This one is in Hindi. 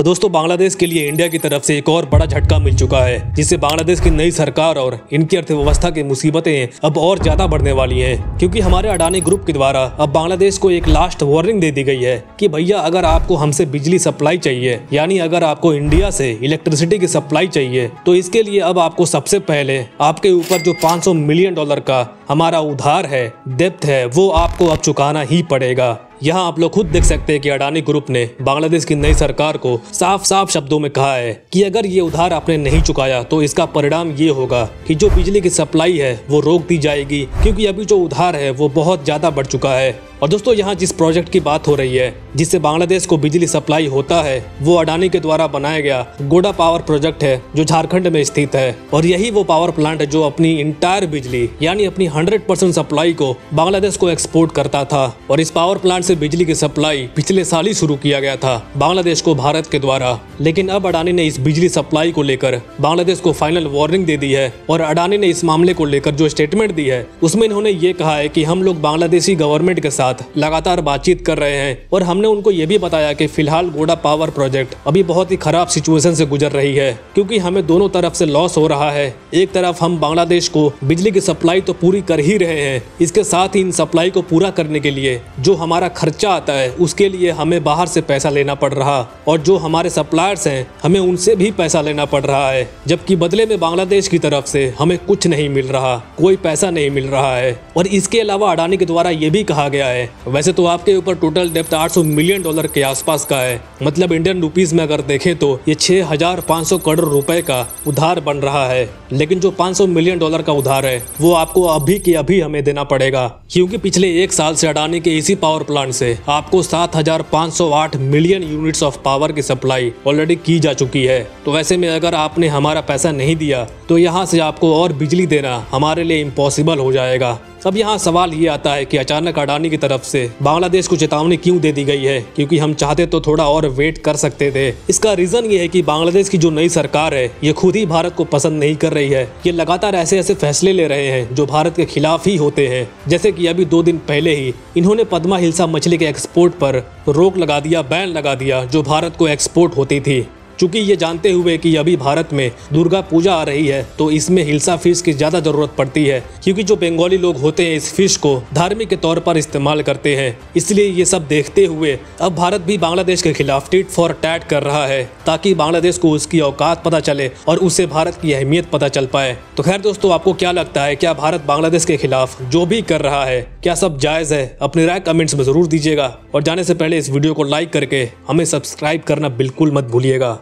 तो दोस्तों बांग्लादेश के लिए इंडिया की तरफ से एक और बड़ा झटका मिल चुका है, जिससे बांग्लादेश की नई सरकार और इनकी अर्थव्यवस्था की मुसीबतें अब और ज्यादा बढ़ने वाली हैं, क्योंकि हमारे अडानी ग्रुप के द्वारा अब बांग्लादेश को एक लास्ट वार्निंग दे दी गई है कि भैया अगर आपको हमसे बिजली सप्लाई चाहिए, यानी अगर आपको इंडिया से इलेक्ट्रिसिटी की सप्लाई चाहिए, तो इसके लिए अब आपको सबसे पहले आपके ऊपर जो $500 मिलियन का हमारा उधार है, डेब्ट है, वो आपको अब चुकाना ही पड़ेगा। यहाँ आप लोग खुद देख सकते हैं कि अडानी ग्रुप ने बांग्लादेश की नई सरकार को साफ साफ शब्दों में कहा है कि अगर ये उधार आपने नहीं चुकाया तो इसका परिणाम ये होगा कि जो बिजली की सप्लाई है वो रोक दी जाएगी, क्योंकि अभी जो उधार है वो बहुत ज्यादा बढ़ चुका है। और दोस्तों यहाँ जिस प्रोजेक्ट की बात हो रही है जिससे बांग्लादेश को बिजली सप्लाई होता है, वो अडानी के द्वारा बनाया गया गोडा पावर प्रोजेक्ट है, जो झारखंड में स्थित है। और यही वो पावर प्लांट है जो अपनी इंटायर बिजली यानी अपनी 100% सप्लाई को बांग्लादेश को एक्सपोर्ट करता था। और इस पावर प्लांट से बिजली की सप्लाई पिछले साल ही शुरू किया गया था बांग्लादेश को भारत के द्वारा। लेकिन अब अडानी ने इस बिजली सप्लाई को लेकर बांग्लादेश को फाइनल वार्निंग दे दी है। और अडानी ने इस मामले को लेकर जो स्टेटमेंट दी है उसमें इन्होंने ये कहा है कि हम लोग बांग्लादेशी गवर्नमेंट के साथ लगातार बातचीत कर रहे हैं और हमने उनको ये भी बताया कि फिलहाल गोडा पावर प्रोजेक्ट अभी बहुत ही खराब सिचुएशन से गुजर रही है, क्योंकि हमें दोनों तरफ से लॉस हो रहा है। एक तरफ हम बांग्लादेश को बिजली की सप्लाई तो पूरी कर ही रहे हैं, इसके साथ ही इन सप्लाई को पूरा करने के लिए जो हमारा खर्चा आता है उसके लिए हमें बाहर से पैसा लेना पड़ रहा, और जो हमारे सप्लायर्स हैं हमें उनसे भी पैसा लेना पड़ रहा है, जबकि बदले में बांग्लादेश की तरफ से हमें कुछ नहीं मिल रहा, कोई पैसा नहीं मिल रहा है। और इसके अलावा अडानी के द्वारा ये भी कहा गया है, वैसे तो आपके ऊपर टोटल डेब्ट $800 मिलियन के आसपास का है, मतलब इंडियन रुपीस में अगर देखें तो ये 6,500 करोड़ रुपए का उधार बन रहा है। लेकिन जो $500 मिलियन का उधार है वो आपको अभी के अभी हमें देना पड़ेगा, क्योंकि पिछले एक साल से अडानी के इसी पावर प्लांट से आपको 7,508 मिलियन यूनिट्स ऑफ पावर की सप्लाई ऑलरेडी की जा चुकी है। तो वैसे में अगर आपने हमारा पैसा नहीं दिया तो यहाँ से आपको और बिजली देना हमारे लिए इम्पॉसिबल हो जाएगा। अब यहाँ सवाल ये आता है कि अचानक अडानी की तरफ से बांग्लादेश को चेतावनी क्यों दे दी गई है, क्योंकि हम चाहते तो थोड़ा और वेट कर सकते थे। इसका रीजन ये है कि बांग्लादेश की जो नई सरकार है ये खुद ही भारत को पसंद नहीं कर रही है। ये लगातार ऐसे ऐसे फैसले ले रहे हैं जो भारत के खिलाफ ही होते हैं, जैसे कि अभी 2 दिन पहले ही इन्होंने पद्मा हिल्सा मछली के एक्सपोर्ट पर रोक लगा दिया, बैन लगा दिया, जो भारत को एक्सपोर्ट होती थी। चूंकि ये जानते हुए कि अभी भारत में दुर्गा पूजा आ रही है तो इसमें हिल्सा फिश की ज्यादा जरूरत पड़ती है, क्योंकि जो बंगाली लोग होते हैं इस फिश को धार्मिक के तौर पर इस्तेमाल करते हैं। इसलिए ये सब देखते हुए अब भारत भी बांग्लादेश के खिलाफ टिट फॉर टैट कर रहा है, ताकि बांग्लादेश को उसकी औकात पता चले और उससे भारत की अहमियत पता चल पाए। तो खैर दोस्तों, आपको क्या लगता है, क्या भारत बांग्लादेश के खिलाफ जो भी कर रहा है क्या सब जायज है? अपनी राय कमेंट्स में जरूर दीजिएगा, और जाने से पहले इस वीडियो को लाइक करके हमें सब्सक्राइब करना बिल्कुल मत भूलिएगा।